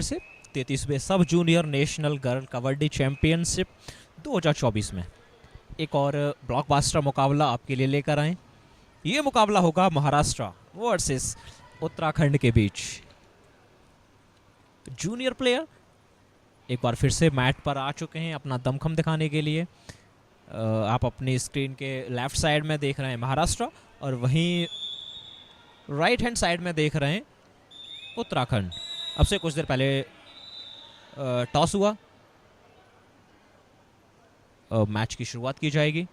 से 33वें sub junior national girl kabaddi championship 2024 में एक और ब्लॉकबस्टर मुकाबला आपके लिए लेकर आए। ये मुकाबला होगा महाराष्ट्र वर्सेस उत्तराखंड के बीच। जूनियर प्लेयर एक बार फिर से मैट पर आ चुके हैं अपना दमखम दिखाने के लिए। आप अपनी स्क्रीन के लेफ्ट साइड में देख रहे हैं महाराष्ट्र और वहीं राइट हैंड साइड में देख रहे हैं उत्तराखंड। अब से कुछ देर पहले टॉस हुआ, मैच की शुरुआत की जाएगी।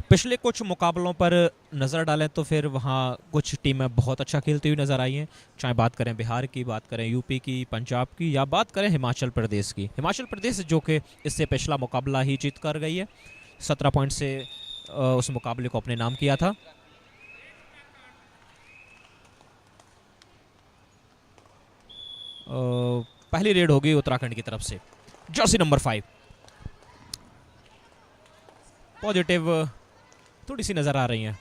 पिछले कुछ मुकाबलों पर नज़र डालें तो फिर वहाँ कुछ टीमें बहुत अच्छा खेलती हुई नज़र आई हैं, चाहे बात करें बिहार की, बात करें यूपी की, पंजाब की, या बात करें हिमाचल प्रदेश की। हिमाचल प्रदेश जो कि इससे पिछला मुकाबला ही जीत कर गई है, 17 पॉइंट से उस मुकाबले को अपने नाम किया था। पहली रेड होगी उत्तराखंड की तरफ से। जर्सी नंबर 5 पॉजिटिव थोड़ी सी नज़र आ रही हैं।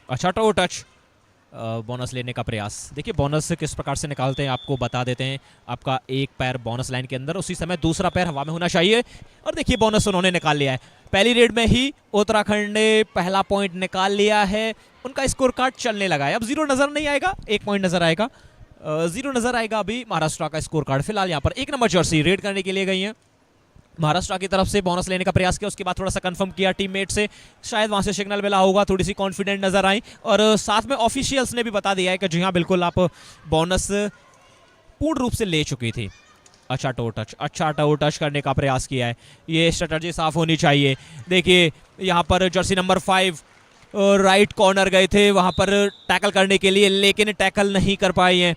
अच्छा टो टच, बोनस लेने का प्रयास। देखिए बोनस किस प्रकार से निकालते हैं आपको बता देते हैं। आपका एक पैर बोनस लाइन के अंदर, उसी समय दूसरा पैर हवा में होना चाहिए। और देखिए बोनस उन्होंने निकाल लिया है। पहली रेड में ही उत्तराखंड ने पहला पॉइंट निकाल लिया है। उनका स्कोर कार्ड चलने लगा है। अब 0 नज़र नहीं आएगा, 1 पॉइंट नज़र आएगा। 0 नज़र आएगा अभी महाराष्ट्र का स्कोर कार्ड। फिलहाल यहाँ पर 1 नंबर जर्सी रेड करने के लिए गई है। महाराष्ट्र की तरफ से बोनस लेने का प्रयास किया, उसके बाद थोड़ा सा कंफर्म किया टीममेट से, शायद वहां से सिग्नल मिला होगा, थोड़ी सी कॉन्फिडेंट नजर आई। और साथ में ऑफिशियल्स ने भी बता दिया है कि जी हाँ बिल्कुल आप बोनस पूर्ण रूप से ले चुकी थी। अच्छा टो टच करने का प्रयास किया है। ये स्ट्रेटजी साफ होनी चाहिए। देखिए यहाँ पर जर्सी नंबर 5 राइट कॉर्नर गए थे वहां पर टैकल करने के लिए, लेकिन टैकल नहीं कर पाई हैं।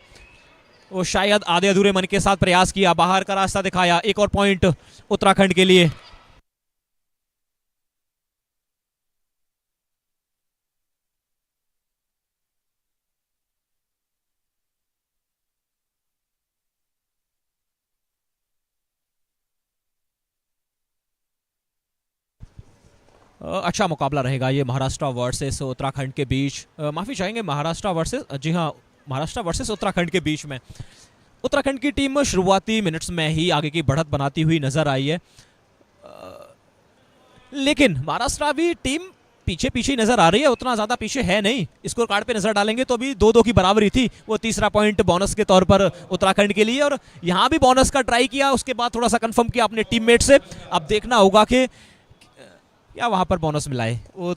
वो शायद आधे अधूरे मन के साथ प्रयास किया, बाहर का रास्ता दिखाया। एक और पॉइंट उत्तराखंड के लिए। अच्छा मुकाबला रहेगा ये महाराष्ट्र वर्सेस उत्तराखंड के बीच। माफी चाहेंगे, महाराष्ट्र वर्सेस, जी हाँ, महाराष्ट्र वर्सेस उत्तराखंड के बीच में। उत्तराखंड की टीम शुरुआती मिनट्स में ही आगे की बढ़त बनाती हुई नजर आई है, लेकिन महाराष्ट्र भी टीम पीछे पीछे नजर आ रही है, उतना ज्यादा पीछे है नहीं। स्कोर कार्ड पे नजर डालेंगे तो अभी 2-2 की बराबरी थी। वो तीसरा पॉइंट बोनस के तौर पर उत्तराखंड के लिए, और यहाँ भी बोनस का ट्राई किया, उसके बाद थोड़ा सा कंफर्म किया अपने टीममेट से। अब देखना होगा कि क्या वहां पर बोनस मिला है, वो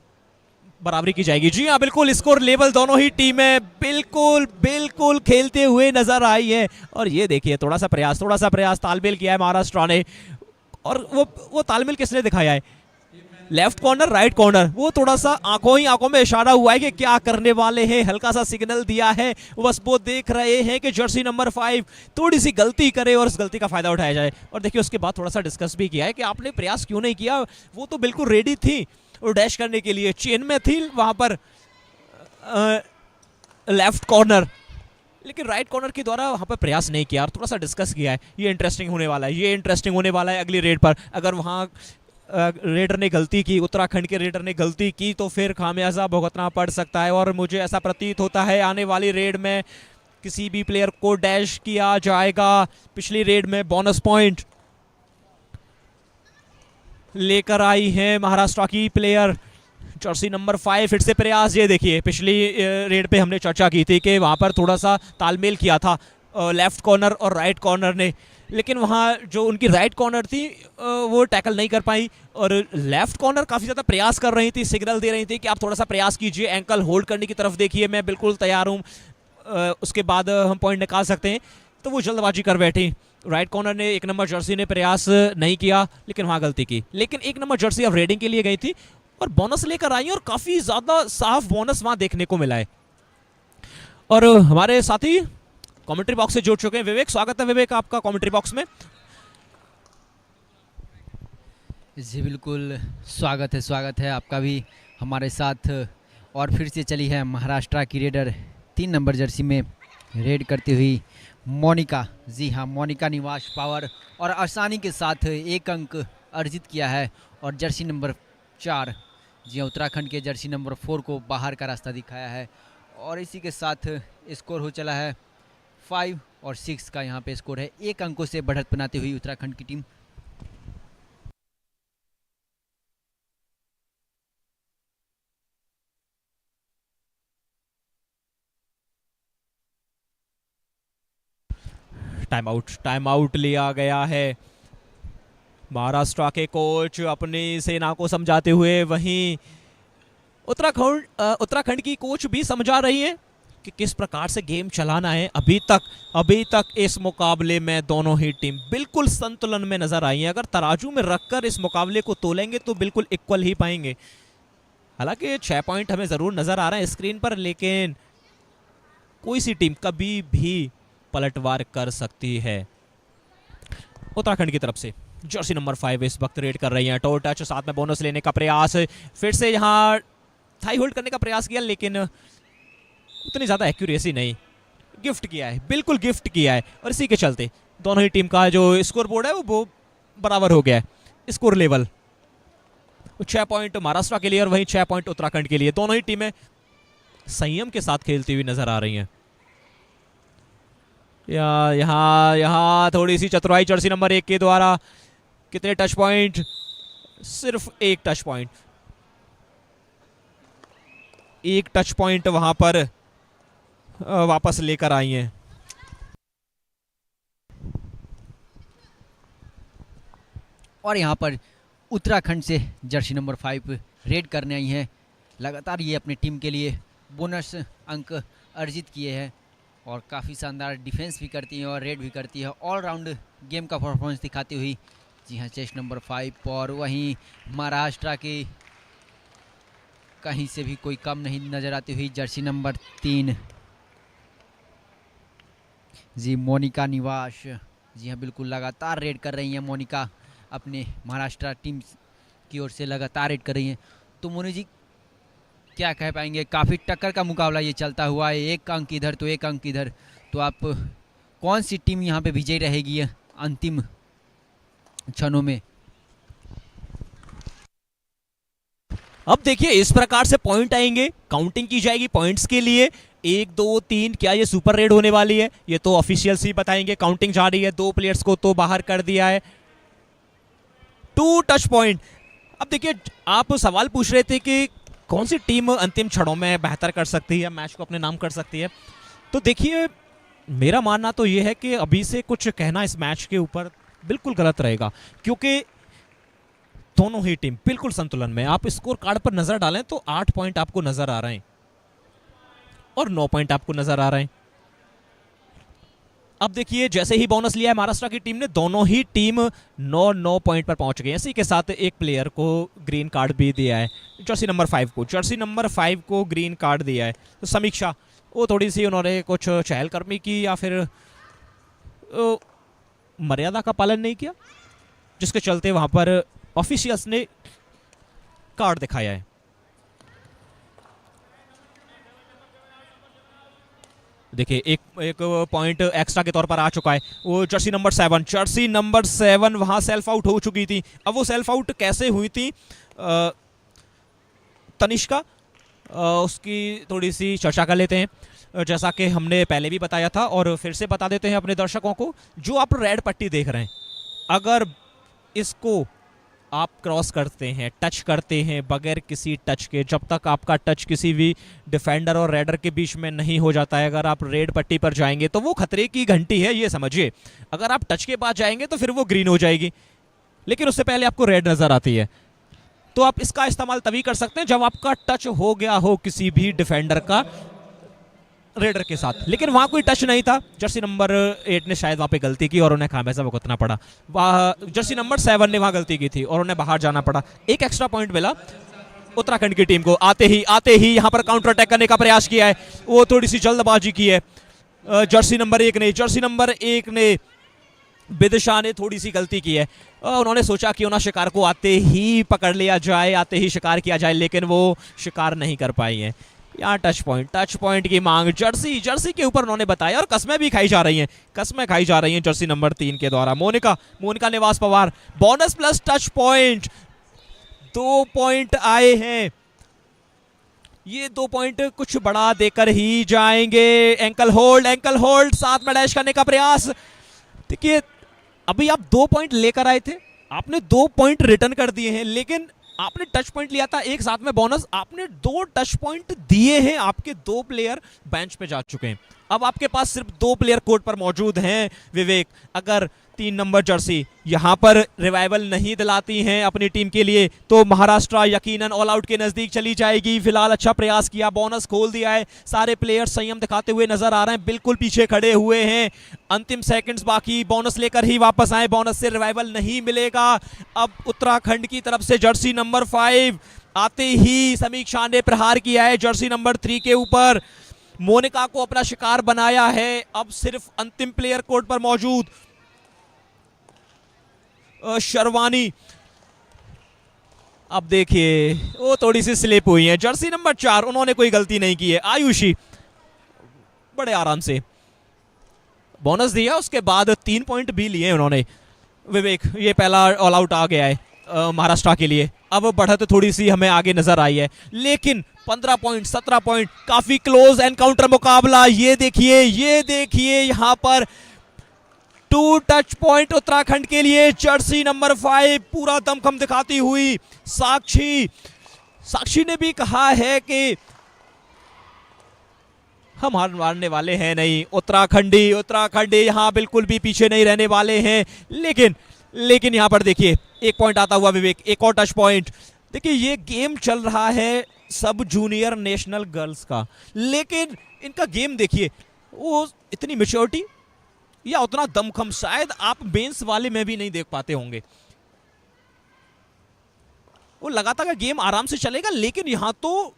बराबरी की जाएगी। जी हाँ बिल्कुल, स्कोर लेवल दोनों ही टीमें बिल्कुल बिल्कुल खेलते हुए नजर आई है। और ये देखिए थोड़ा सा प्रयास तालमेल किया है महाराष्ट्र ने। और वो तालमेल किसने दिखाया है? लेफ्ट कॉर्नर, राइट कॉर्नर, वो थोड़ा सा आंखों में इशारा हुआ है कि क्या करने वाले हैं, हल्का सा सिग्नल दिया है। बस वो देख रहे हैं कि जर्सी नंबर 5 थोड़ी सी गलती करे और उस गलती का फायदा उठाया जाए। और देखिए उसके बाद थोड़ा सा डिस्कस भी किया है कि आपने प्रयास क्यों नहीं किया। वो तो बिल्कुल रेडी थी और डैश करने के लिए, चेन में थी वहां पर लेफ्ट कॉर्नर, लेकिन राइट कॉर्नर के द्वारा वहां पर प्रयास नहीं किया और थोड़ा सा डिस्कस किया है। ये इंटरेस्टिंग होने वाला है, अगली रेड पर। अगर वहां रेडर ने गलती की, उत्तराखंड के रेडर ने गलती की, तो फिर खामियाजा भुगतना पड़ सकता है। और मुझे ऐसा प्रतीत होता है आने वाली रेड में किसी भी प्लेयर को डैश किया जाएगा। पिछली रेड में बोनस पॉइंट लेकर आई है महाराष्ट्र की प्लेयर जर्सी नंबर 5। फिर से प्रयास, ये देखिए पिछली रेड पे हमने चर्चा की थी कि वहां पर थोड़ा सा तालमेल किया था लेफ्ट कॉर्नर और राइट कॉर्नर ने, लेकिन वहाँ जो उनकी राइट कॉर्नर थी वो टैकल नहीं कर पाई। और लेफ्ट कॉर्नर काफ़ी ज़्यादा प्रयास कर रही थी, सिग्नल दे रही थी कि आप थोड़ा सा प्रयास कीजिए, एंकल होल्ड करने की तरफ देखिए, मैं बिल्कुल तैयार हूँ, उसके बाद हम पॉइंट निकाल सकते हैं। तो वो जल्दबाजी कर बैठी। राइट कॉर्नर ने, 1 नंबर जर्सी ने प्रयास नहीं किया, लेकिन वहाँ गलती की। लेकिन 1 नंबर जर्सी अब रेडिंग के लिए गई थी और बोनस लेकर आई, और काफ़ी ज़्यादा साफ बोनस वहाँ देखने को मिला है। और हमारे साथी कमेंट्री बॉक्स से जुड़ चुके हैं विवेक। स्वागत है विवेक आपका कमेंट्री बॉक्स में। जी बिल्कुल, स्वागत है आपका भी हमारे साथ। और फिर से चली है महाराष्ट्र की रेडर, 3 नंबर जर्सी में रेड करती हुई मोनिका। जी हाँ, मोनिका निवास पावर, और आसानी के साथ 1 अंक अर्जित किया है। और जर्सी नंबर 4, जी हाँ, उत्तराखंड के जर्सी नंबर 4 को बाहर का रास्ता दिखाया है। और इसी के साथ स्कोर हो चला है 5 और 6 का यहाँ पे स्कोर है। 1 अंकों से बढ़त बनाती हुई उत्तराखंड की टीम। टाइम आउट लिया गया है। महाराष्ट्र के कोच अपनी सेना को समझाते हुए, वहीं उत्तराखंड की कोच भी समझा रही है कि किस प्रकार से गेम चलाना है। अभी तक इस मुकाबले में दोनों ही टीम बिल्कुल संतुलन में नजर आई है। अगर तराजू में रखकर इस मुकाबले को तोलेंगे तो बिल्कुल इक्वल ही पाएंगे। हालांकि 6 पॉइंट हमें जरूर नजर आ रहे हैं स्क्रीन पर, लेकिन कोई सी टीम कभी भी पलटवार कर सकती है। उत्तराखंड की तरफ से जर्सी नंबर 5 इस वक्त रेड कर रही है। टो टच, साथ में बोनस लेने का प्रयास, फिर से यहाँ थाई होल्ड करने का प्रयास किया, लेकिन उतनी ज़्यादा एक्यूरेसी नहीं। गिफ्ट किया है, बिल्कुल गिफ्ट किया है, और इसी के चलते दोनों ही टीम का जो स्कोर बोर्ड है वो बराबर हो गया है। स्कोर लेवल 6 पॉइंट महाराष्ट्र के लिए और वहीं 6 पॉइंट उत्तराखंड के लिए। दोनों ही टीमें संयम के साथ खेलती हुई नजर आ रही हैं। यहाँ थोड़ी सी चतुराई जर्सी नंबर 1 के द्वारा। कितने टच पॉइंट? सिर्फ 1 टच पॉइंट। 1 टच पॉइंट वहां पर वापस लेकर आई हैं। और यहाँ पर उत्तराखंड से जर्सी नंबर 5 रेड करने आई हैं। लगातार ये अपनी टीम के लिए बोनस अंक अर्जित किए हैं और काफ़ी शानदार डिफेंस भी करती हैं और रेड भी करती है। ऑलराउंड गेम का परफॉर्मेंस दिखाती हुई, जी हाँ, चेस्ट नंबर 5। और वहीं महाराष्ट्र की कहीं से भी कोई कम नहीं नज़र आती हुई जर्सी नंबर 3, जी मोनिका निवास। जी हाँ, बिल्कुल लगातार रेड कर रही हैं मोनिका, अपने महाराष्ट्र टीम की ओर से लगातार रेड कर रही हैं। तो मोनी जी क्या कह पाएंगे? काफ़ी टक्कर का मुकाबला ये चलता हुआ है, 1 अंक इधर तो 1 अंक इधर। तो आप कौन सी टीम यहाँ पे विजयी रहेगी अंतिम क्षणों में? अब देखिए, इस प्रकार से पॉइंट आएंगे, काउंटिंग की जाएगी पॉइंट्स के लिए। 1 2 3, क्या ये सुपर रेड होने वाली है? ये तो ऑफिशियल्स ही बताएंगे। काउंटिंग जा रही है। 2 प्लेयर्स को तो बाहर कर दिया है। 2 टच पॉइंट। अब देखिए, आप सवाल पूछ रहे थे कि कौन सी टीम अंतिम क्षणों में बेहतर कर सकती है, मैच को अपने नाम कर सकती है। तो देखिए, मेरा मानना तो ये है कि अभी से कुछ कहना इस मैच के ऊपर बिल्कुल गलत रहेगा, क्योंकि दोनों ही टीम बिल्कुल संतुलन में। आप स्कोर कार्ड पर नजर डालें तो 8 पॉइंट आपको नजर आ रहे हैं और 9 पॉइंट आपको नजर आ रहे हैं। अब देखिए, जैसे ही बोनस लिया है महाराष्ट्र की टीम ने, दोनों ही टीम 9 पॉइंट पर पहुंच गई हैं। इसी के साथ एक प्लेयर को ग्रीन कार्ड भी दिया है, जर्सी नंबर 5 को ग्रीन कार्ड दिया है। तो समीक्षा, वो थोड़ी सी उन्होंने कुछ चहलकदमी की या फिर मर्यादा का पालन नहीं किया, जिसके चलते वहां पर ऑफिशियल्स ने कार्ड दिखाया है। देखिए, एक पॉइंट एक्स्ट्रा के तौर पर आ चुका है। वो जर्सी नंबर 7 वहां सेल्फ आउट हो चुकी थी। अब वो सेल्फ आउट कैसे हुई थी तनिष्का, उसकी थोड़ी सी चर्चा कर लेते हैं। जैसा कि हमने पहले भी बताया था और फिर से बता देते हैं अपने दर्शकों को, जो आप रेड पट्टी देख रहे हैं, अगर इसको आप क्रॉस करते हैं, टच करते हैं बगैर किसी टच के, जब तक आपका टच किसी भी डिफेंडर और रेडर के बीच में नहीं हो जाता है, अगर आप रेड पट्टी पर जाएंगे तो वो खतरे की घंटी है, ये समझिए। अगर आप टच के पास जाएंगे तो फिर वो ग्रीन हो जाएगी, लेकिन उससे पहले आपको रेड नजर आती है। तो आप इसका इस्तेमाल तभी कर सकते हैं जब आपका टच हो गया हो किसी भी डिफेंडर का रेडर के साथ, लेकिन वहां कोई टच नहीं था। जर्सी नंबर 8 ने शायद वहां पे गलती की और उन्हें खामियाजा भुगतना पड़ा। जर्सी नंबर 7 ने वहां गलती की थी और उन्हें बाहर जाना पड़ा। एक एक्स्ट्रा पॉइंट मिला उत्तराखंड की टीम को। आते ही यहां पर काउंटर अटैक करने का प्रयास किया है, वो थोड़ी सी जल्दबाजी की है जर्सी नंबर 1 ने विदिशा ने थोड़ी सी गलती की है। उन्होंने सोचा कि उन्हें शिकार को आते ही पकड़ लिया जाए, आते ही शिकार किया जाए, लेकिन वो शिकार नहीं कर पाई है। यहाँ टच पॉइंट की मांग जर्सी के ऊपर उन्होंने बताया, और कस्में भी खाई जा रही हैं जर्सी नंबर 3 के द्वारा। मोनिका निवास Pawar, bonus plus touch point, 2 point आए हैं। ये 2 पॉइंट कुछ बड़ा देकर ही जाएंगे। एंकल होल्ड, साथ में डैश करने का प्रयास। देखिए अभी आप 2 पॉइंट लेकर आए थे, आपने 2 पॉइंट रिटर्न कर दिए हैं, लेकिन आपने टच पॉइंट लिया था एक, साथ में बोनस, आपने 2 टच पॉइंट दिए हैं, आपके 2 प्लेयर बेंच पे जा चुके हैं। अब आपके पास सिर्फ 2 प्लेयर कोर्ट पर मौजूद हैं। विवेक, अगर 3 नंबर जर्सी यहां पर रिवाइवल नहीं दिलाती हैं अपनी टीम के लिए तो महाराष्ट्र यकीनन ऑल आउट के नजदीक चली जाएगी। फिलहाल अच्छा प्रयास किया, बोनस खोल दिया है, सारे प्लेयर संयम दिखाते हुए नजर आ रहे हैं, बिल्कुल पीछे खड़े हुए हैं। अंतिम सेकंड्स बाकी, बोनस लेकर ही वापस आए, बोनस से रिवाइवल नहीं मिलेगा। अब उत्तराखंड की तरफ से जर्सी नंबर 5 आते ही समीक्षा ने प्रहार किया है जर्सी नंबर 3 के ऊपर, मोनिका को अपना शिकार बनाया है। अब सिर्फ अंतिम प्लेयर कोर्ट पर मौजूद शर्वानी। अब देखिए वो थोड़ी सी स्लिप हुई है। जर्सी नंबर 4, उन्होंने कोई गलती नहीं की है। आयुषी बड़े आराम से बोनस दिया, उसके बाद 3 पॉइंट भी लिए उन्होंने। विवेक, ये पहला ऑल आउट आ गया है महाराष्ट्र के लिए। अब बढ़त थोड़ी सी हमें आगे नजर आई है, लेकिन 15 पॉइंट 17 पॉइंट, काफी क्लोज एनकाउंटर मुकाबला। ये देखिए यहां पर 2 टच पॉइंट उत्तराखंड के लिए। जर्सी नंबर 5 पूरा दमखम दिखाती हुई साक्षी ने भी कहा है कि हम हार मारने वाले हैं नहीं, उत्तराखंडी यहां बिल्कुल भी पीछे नहीं रहने वाले हैं। लेकिन यहां पर देखिए 1 पॉइंट आता हुआ विवेक, एक और टच पॉइंट। देखिए ये गेम चल रहा है सब जूनियर नेशनल गर्ल्स का, लेकिन इनका गेम देखिए, वो इतनी मैच्योरिटी या उतना दमखम शायद आप मेंस वाले में भी नहीं देख पाते होंगे। वो लगातार गेम आराम से चलेगा, लेकिन यहां तो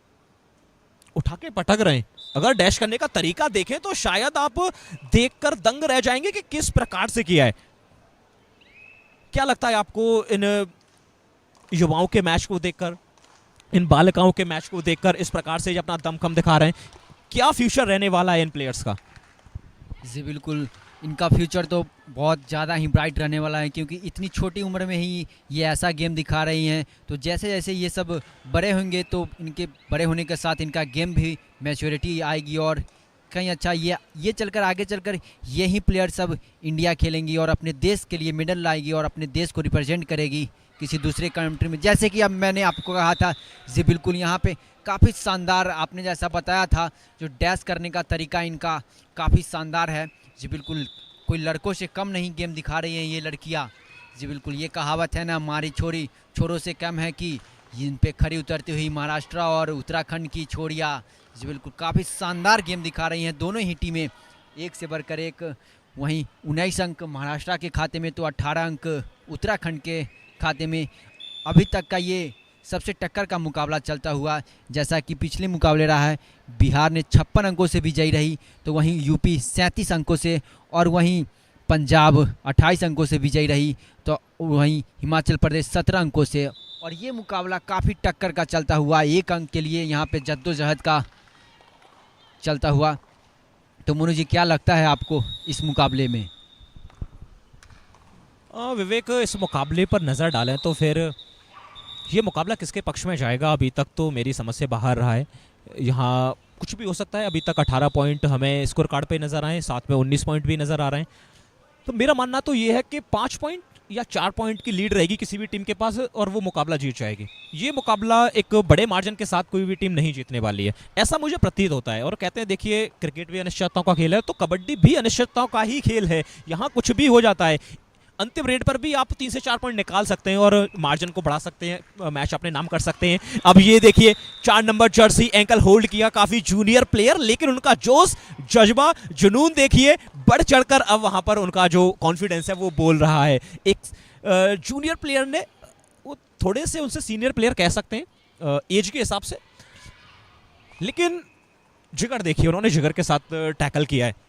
उठा के पटक रहे हैं। अगर डैश करने का तरीका देखें तो शायद आप देखकर दंग रह जाएंगे कि किस प्रकार से किया है। क्या लगता है आपको इन युवाओं के मैच को देखकर, इन बालिकाओं के मैच को देखकर, इस प्रकार से अपना दमखम दिखा रहे हैं, क्या फ्यूचर रहने वाला है इन प्लेयर्स का? जी बिल्कुल, इनका फ्यूचर तो बहुत ज़्यादा ही ब्राइट रहने वाला है, क्योंकि इतनी छोटी उम्र में ही ये ऐसा गेम दिखा रही हैं। तो जैसे जैसे ये सब बड़े होंगे तो इनके बड़े होने के साथ इनका गेम भी मैच्योरिटी आएगी, और कहीं अच्छा ये चलकर आगे चलकर यही प्लेयर सब इंडिया खेलेंगी और अपने देश के लिए मेडल लाएगी और अपने देश को रिप्रेजेंट करेगी किसी दूसरे कंट्री में। जैसे कि अब मैंने आपको कहा था, जी बिल्कुल, यहाँ पे काफ़ी शानदार, आपने जैसा बताया था, जो डैश करने का तरीका इनका काफ़ी शानदार है। जी बिल्कुल, कोई लड़कों से कम नहीं गेम दिखा रही हैं ये लड़कियाँ। जी बिल्कुल, ये कहावत है ना, मारी छोरी छोरों से कम है, कि इन पे खड़ी उतरती हुई महाराष्ट्र और उत्तराखंड की छोरियाँ। जी बिल्कुल, काफ़ी शानदार गेम दिखा रही हैं दोनों ही टीमें, एक से बढ़कर एक। वहीं 19 अंक महाराष्ट्र के खाते में तो 18 अंक उत्तराखंड के खाते में। अभी तक का ये सबसे टक्कर का मुकाबला चलता हुआ, जैसा कि पिछले मुकाबले रहा है। बिहार ने 56 अंकों से विजयी रही, तो वहीं यूपी 37 अंकों से, और वहीं पंजाब 28 अंकों से विजयी रही, तो वहीं हिमाचल प्रदेश 17 अंकों से। और ये मुकाबला काफ़ी टक्कर का चलता हुआ, 1 अंक के लिए यहाँ पे जद्दोजहद का चलता हुआ। तो मोनू जी, क्या लगता है आपको इस मुकाबले में? विवेक, इस मुकाबले पर नज़र डालें तो फिर ये मुकाबला किसके पक्ष में जाएगा, अभी तक तो मेरी समझ से बाहर रहा है। यहाँ कुछ भी हो सकता है। अभी तक 18 पॉइंट हमें स्कोर कार्ड पे नज़र आए, साथ में 19 पॉइंट भी नज़र आ रहे हैं। तो मेरा मानना तो ये है कि 5 पॉइंट या 4 पॉइंट की लीड रहेगी किसी भी टीम के पास, और वो मुकाबला जीत जाएगी। ये मुकाबला एक बड़े मार्जिन के साथ कोई भी टीम नहीं जीतने वाली है, ऐसा मुझे प्रतीत होता है। और कहते हैं, देखिए, क्रिकेट भी अनिश्चितताओं का खेल है, तो कबड्डी भी अनिश्चितताओं का ही खेल है। यहाँ कुछ भी हो जाता है। अंतिम रेड पर भी आप 3 से 4 पॉइंट निकाल सकते हैं और मार्जिन को बढ़ा सकते हैं, मैच अपने नाम कर सकते हैं। अब ये देखिए, 4 नंबर जर्सी एंकल होल्ड किया, काफी जूनियर प्लेयर, लेकिन उनका जोश, जज्बा, जुनून देखिए, बढ़ चढ़कर अब वहां पर उनका जो कॉन्फिडेंस है वो बोल रहा है। एक जूनियर प्लेयर ने, वो थोड़े से उनसे सीनियर प्लेयर कह सकते हैं एज के हिसाब से, लेकिन जिगर देखिए, उन्होंने जिगर के साथ टैकल किया है।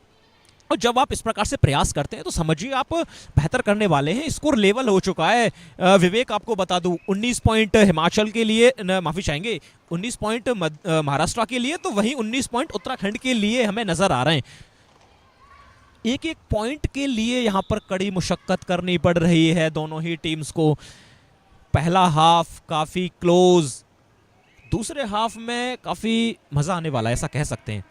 और जब आप इस प्रकार से प्रयास करते हैं तो समझिए आप बेहतर करने वाले हैं। स्कोर लेवल हो चुका है। विवेक, आपको बता दूं, 19 पॉइंट हिमाचल के लिए, माफ़ी चाहेंगे, 19 पॉइंट महाराष्ट्र के लिए, तो वहीं 19 पॉइंट उत्तराखंड के लिए हमें नज़र आ रहे हैं। एक एक पॉइंट के लिए यहाँ पर कड़ी मुशक्कत करनी पड़ रही है दोनों ही टीम्स को। पहला हाफ काफ़ी क्लोज, दूसरे हाफ में काफी मजा आने वाला है, ऐसा कह सकते हैं।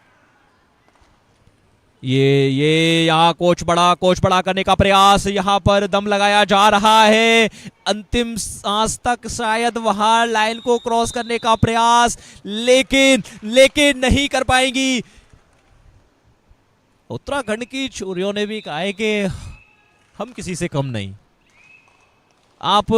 ये यहाँ कोच बड़ा करने का प्रयास, यहाँ पर दम लगाया जा रहा है, अंतिम सांस तक शायद वहां लाइन को क्रॉस करने का प्रयास, लेकिन नहीं कर पाएंगी। उत्तराखंड की छोरियों ने भी कहा है कि हम किसी से कम नहीं, आप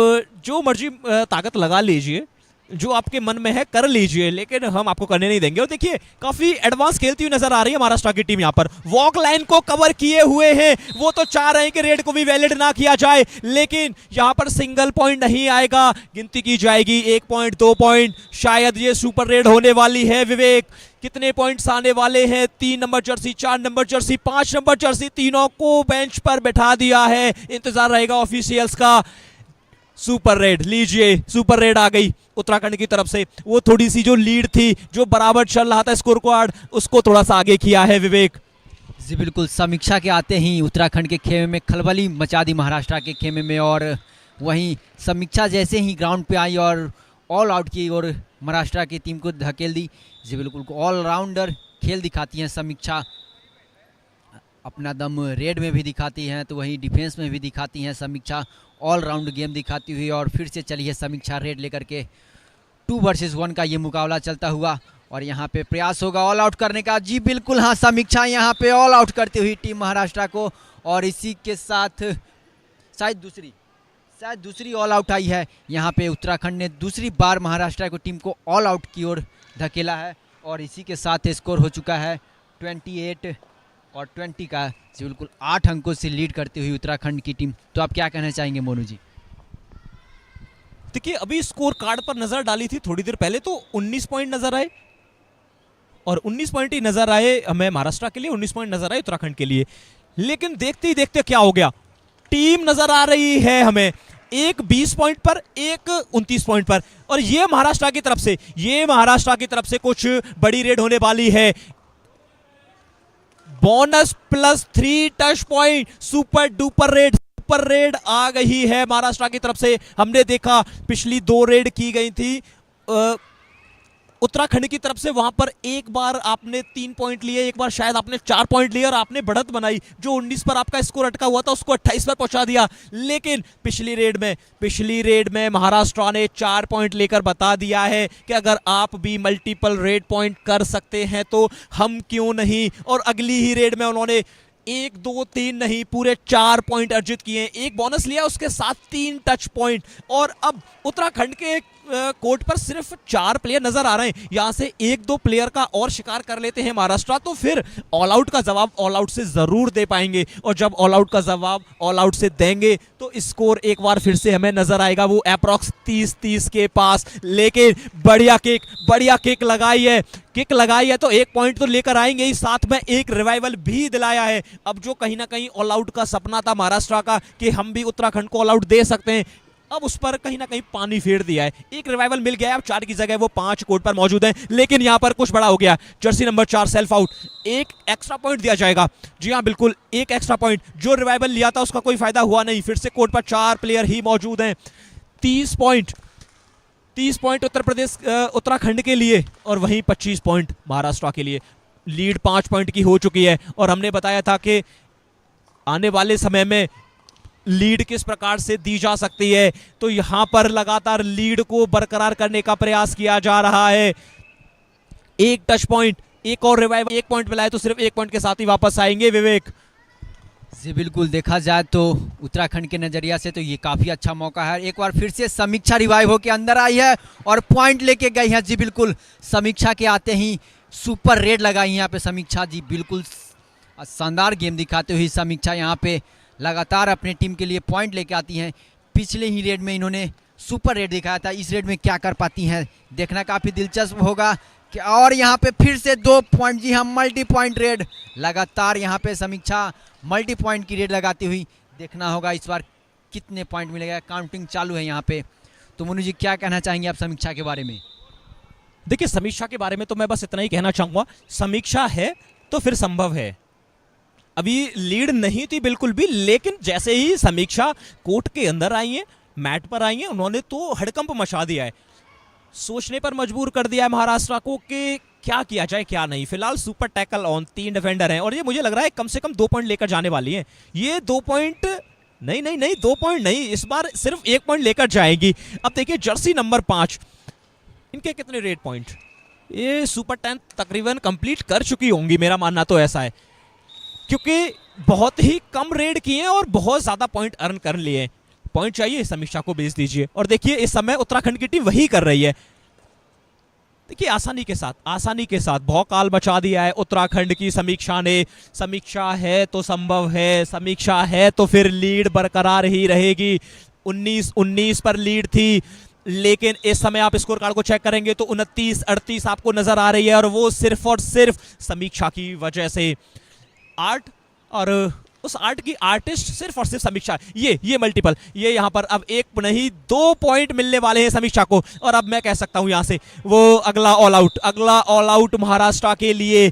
जो मर्जी ताकत लगा लीजिए, जो आपके मन में है कर लीजिए, लेकिन हम आपको करने नहीं देंगे। और देखिए काफी एडवांस खेलती हुई नजर आ रही है महाराष्ट्र की टीम। यहाँ पर वॉक लाइन को कवर किए हुए हैं, वो तो चाह रहे हैं कि रेड को भी वैलिड ना किया जाए, लेकिन यहाँ पर सिंगल पॉइंट नहीं आएगा, गिनती की जाएगी 1 पॉइंट 2 पॉइंट, शायद ये सुपर रेड होने वाली है। विवेक, कितने पॉइंट्स आने वाले हैं? 3 number Jersey, 4 number Jersey, 5 number Jersey, तीनों को बेंच पर बैठा दिया है। इंतजार रहेगा ऑफिशियल्स का। सुपर रेड, लीजिए सुपर रेड आ गई उत्तराखंड की तरफ से। वो थोड़ी सी जो लीड थी, जो बराबर चल रहा था स्कोर कार्ड, उसको थोड़ा सा आगे किया है विवेक। जी बिल्कुल, समीक्षा के आते ही उत्तराखंड के खेमे में खलबली मचा दी महाराष्ट्र के खेमे में, और वहीं समीक्षा जैसे ही ग्राउंड पे आई और ऑल आउट की और महाराष्ट्र की टीम को धकेल दी। जी बिल्कुल, ऑलराउंडर खेल दिखाती हैं समीक्षा, अपना दम रेड में भी दिखाती हैं तो वहीं डिफेंस में भी दिखाती हैं समीक्षा, ऑलराउंड गेम दिखाती हुई। और फिर से चली है समीक्षा रेड लेकर के, 2 वर्सेस 1 का ये मुकाबला चलता हुआ, और यहाँ पे प्रयास होगा ऑल आउट करने का। जी बिल्कुल, हाँ, समीक्षा यहाँ पे ऑल आउट करती हुई टीम महाराष्ट्र को, और इसी के साथ शायद दूसरी ऑल आउट आई है। यहाँ पे उत्तराखंड ने दूसरी बार महाराष्ट्र को टीम को ऑल आउट की ओर धकेला है, और इसी के साथ स्कोर हो चुका है 28 और 20 का। जी बिल्कुल, 8 अंकों से लीड करती हुई उत्तराखंड की टीम। तो आप क्या कहना चाहेंगे मोनू जी? देखिए अभी स्कोर कार्ड पर नजर डाली थी थोड़ी देर पहले, तो 19 पॉइंट नजर आए, और 19 पॉइंट ही नजर आए हमें महाराष्ट्र के लिए, 19 पॉइंट नजर आए उत्तराखंड के लिए। लेकिन देखते ही देखते क्या हो गया, टीम नजर आ रही है हमें, एक 20 पॉइंट पर, एक 29 पॉइंट पर, और ये महाराष्ट्र की तरफ से कुछ बड़ी रेड होने वाली है। Bonus +3 touch point, super raid आ गई है महाराष्ट्र की तरफ से। हमने देखा पिछली 2 रेड की गई थी उत्तराखंड की तरफ से, वहां पर एक बार आपने 3 पॉइंट लिए, एक बार शायद आपने 4 पॉइंट लिए, और आपने बढ़त बनाई, जो 19 पर आपका स्कोर अटका हुआ था उसको 28 पर पहुंचा दिया। लेकिन पिछली रेड में महाराष्ट्र ने 4 पॉइंट लेकर बता दिया है कि अगर आप भी मल्टीपल रेड पॉइंट कर सकते हैं तो हम क्यों नहीं। और अगली ही रेड में उन्होंने 1 2 3 नहीं, पूरे 4 पॉइंट अर्जित किए, एक बोनस लिया, उसके साथ 3 टच पॉइंट। और अब उत्तराखंड के कोर्ट पर सिर्फ 4 प्लेयर नजर आ रहे हैं, यहां से 1-2 प्लेयर का और शिकार कर लेते हैं महाराष्ट्र, तो फिर ऑल आउट का जवाब ऑल आउट से जरूर दे पाएंगे। और जब ऑल आउट का जवाब ऑल आउट से देंगे तो स्कोर एक बार फिर से हमें नजर आएगा, वो अप्रॉक्स 30 के पास। लेकिन बढ़िया किक लगाई है तो 1 पॉइंट तो लेकर आएंगे ही, साथ में एक रिवाइवल भी दिलाया है। अब जो कहीं ना कहीं ऑल आउट का सपना था महाराष्ट्र का कि हम भी उत्तराखंड को ऑल आउट दे सकते हैं, अब उस पर कहीं ना कहीं पानी फेर दिया है। एक रिवाइवल मिल गया है, अब 4 की जगह वो 5 कोर्ट पर मौजूद हैं। लेकिन यहां पर कुछ बड़ा हो गया, जर्सी नंबर 4 सेल्फ आउट, एक एक्स्ट्रा पॉइंट दिया जाएगा। जी हां बिल्कुल, एक एक्स्ट्रा पॉइंट, जो रिवाइवल लिया था उसका कोई फायदा हुआ नहीं, फिर से कोर्ट पर 4 प्लेयर ही मौजूद हैं। 30 पॉइंट उत्तराखंड के लिए, और वहीं 25 पॉइंट महाराष्ट्र के लिए। लीड 5 पॉइंट की हो चुकी है, और हमने बताया था कि आने वाले समय में लीड किस प्रकार से दी जा सकती है, तो यहां पर लगातार लीड को बरकरार करने का प्रयास किया जा रहा है। एक टच पॉइंट, एक और रिवाइवल, 1 पॉइंट मिला है तो सिर्फ 1 पॉइंट के साथ ही वापस आएंगे विवेक। जी बिल्कुल, देखा जाए तो उत्तराखंड के नज़रिया से तो ये काफ़ी अच्छा मौका है। एक बार फिर से समीक्षा रिवाइव होकर अंदर आई है और पॉइंट लेके गई है। जी बिल्कुल, समीक्षा के आते ही सुपर रेड लगाई है यहाँ पे समीक्षा। जी बिल्कुल, शानदार गेम दिखाते हुए समीक्षा यहाँ पे लगातार अपने टीम के लिए पॉइंट लेके आती हैं। पिछले ही रेड में इन्होंने सुपर रेड दिखाया था, इस रेड में क्या कर पाती हैं देखना काफ़ी दिलचस्प होगा। कि और यहाँ पे फिर से 2 पॉइंट, जी हाँ, मल्टी पॉइंट रेड लगातार यहाँ पे समीक्षा मल्टी पॉइंट की रेड लगाती हुई। देखना होगा इस बार कितने पॉइंट मिलेगा, काउंटिंग चालू है यहाँ पे। तो मनु जी क्या कहना चाहेंगे आप समीक्षा के बारे में? देखिए समीक्षा के बारे में तो मैं बस इतना ही कहना चाहूँगा, समीक्षा है तो फिर संभव है। अभी लीड नहीं थी बिल्कुल भी, लेकिन जैसे ही समीक्षा कोर्ट के अंदर आई है, मैट पर आई है, उन्होंने तो हड़कंप मचा दिया है। सोचने पर मजबूर कर दिया है महाराष्ट्र को कि क्या किया जाए क्या नहीं। फिलहाल सुपर टैकल ऑन, 3 डिफेंडर हैं और ये मुझे लग रहा है कम से कम 2 पॉइंट लेकर जाने वाली है। ये 2 पॉइंट नहीं नहीं नहीं 2 पॉइंट नहीं, इस बार सिर्फ 1 पॉइंट लेकर जाएगी। अब देखिए जर्सी नंबर 5, इनके कितने रेड पॉइंट, ये सुपर 10 तकरीबन कंप्लीट कर चुकी होंगी, मेरा मानना तो ऐसा है, क्योंकि बहुत ही कम रेड किए हैं और बहुत ज्यादा पॉइंट अर्न कर लिए। पॉइंट चाहिए समीक्षा को भेज दीजिए। और देखिए इस समय उत्तराखंड की टीम वही कर रही है। देखिए आसानी के साथ भौकाल मचा दिया है उत्तराखंड की समीक्षा ने। समीक्षा है तो संभव है, समीक्षा है तो फिर लीड बरकरार ही रहेगी। 19-19 पर लीड थी, लेकिन इस समय आप स्कोर कार्ड को चेक करेंगे तो 29-38 आपको नजर आ रही है और वो सिर्फ और सिर्फ समीक्षा की वजह से। आर्ट और उस आर्ट की आर्टिस्ट सिर्फ और सिर्फ समीक्षा। ये मल्टीपल, ये यहाँ पर अब 1 नहीं 2 पॉइंट मिलने वाले हैं समीक्षा को। और अब मैं कह सकता हूँ यहाँ से वो अगला ऑल आउट महाराष्ट्र के लिए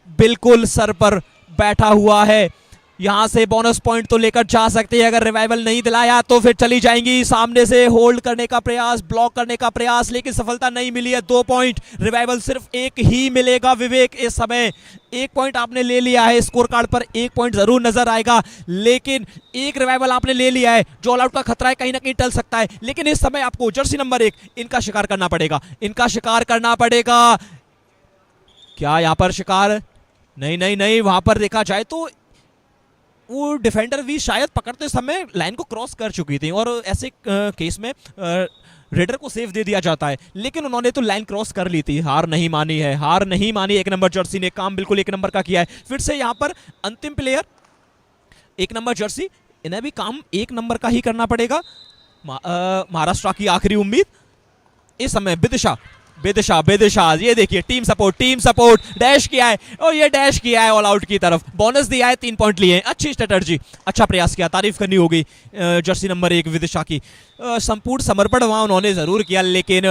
बिल्कुल सर पर बैठा हुआ है। यहाँ से बोनस पॉइंट तो लेकर जा सकते हैं, अगर रिवाइवल नहीं दिलाया तो फिर चली जाएंगी। सामने से होल्ड करने का प्रयास, ब्लॉक करने का प्रयास, लेकिन सफलता नहीं मिली है। 2 पॉइंट, रिवाइवल सिर्फ 1 ही मिलेगा विवेक। इस समय 1 पॉइंट आपने ले लिया है, स्कोर कार्ड पर 1 पॉइंट जरूर नजर आएगा, लेकिन 1 रिवाइवल आपने ले लिया है। जो ऑल आउट का खतरा है कहीं ना कहीं टल सकता है, लेकिन इस समय आपको जर्सी नंबर 1 इनका शिकार करना पड़ेगा। क्या यहाँ पर शिकार? नहीं, वहां पर देखा जाए तो वो डिफेंडर भी शायद पकड़ते समय लाइन को क्रॉस कर चुकी थी और ऐसे केस में रेडर को सेफ दे दिया जाता है, लेकिन उन्होंने तो लाइन क्रॉस कर ली थी। हार नहीं मानी 1 नंबर जर्सी ने। काम बिल्कुल 1 नंबर का किया है। फिर से यहाँ पर अंतिम प्लेयर 1 नंबर जर्सी, इन्हें भी काम 1 नंबर का ही करना पड़ेगा। महाराष्ट्र की आखिरी उम्मीद इस समय बेदिशा। ये देखिए टीम सपोर्ट डैश किया है और ये डैश किया है ऑल आउट की तरफ। बोनस दिया है, 3 पॉइंट लिए हैं। अच्छी स्ट्रेटर्जी, अच्छा प्रयास किया, तारीफ करनी होगी जर्सी नंबर 1 विदिशा की। संपूर्ण समर्पण वहां उन्होंने जरूर किया, लेकिन